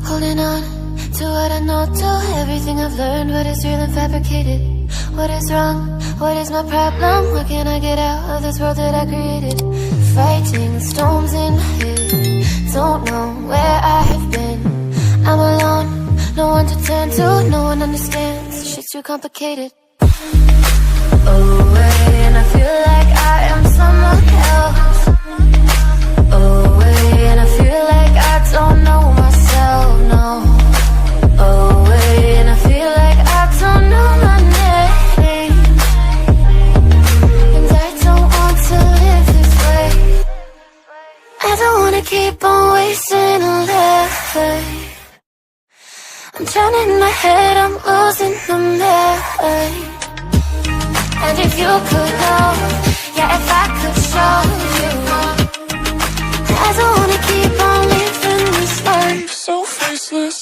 Holding on to what I know, to everything I've learned. What is real and fabricated? What is wrong? What is my problem? Why can't I get out of this world that I created? Fighting storms in my head, don't know where I have been. I'm alone, no one to turn to, no one understands. Shit's too complicated. Away, and I feel like I am someone else. Away, and I feel like I don't know myself, no. Away, and I feel like I don't know my name. And I don't want to live this way. I don't wanna keep on wasting a life. I'm drowning in my head, I'm losing the mind. And if you could know, yeah, if I could show you, I don't wanna keep on living this life so faceless.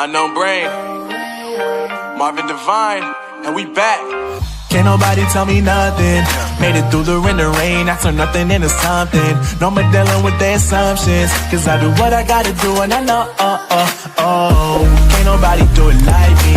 Unknown Brain, Marvin Divine, and we back. Can't nobody tell me nothing. Made it through the wind and rain, I turn nothing into something. No more dealing with their assumptions, cause I do what I gotta do and I know, Can't nobody do it like me.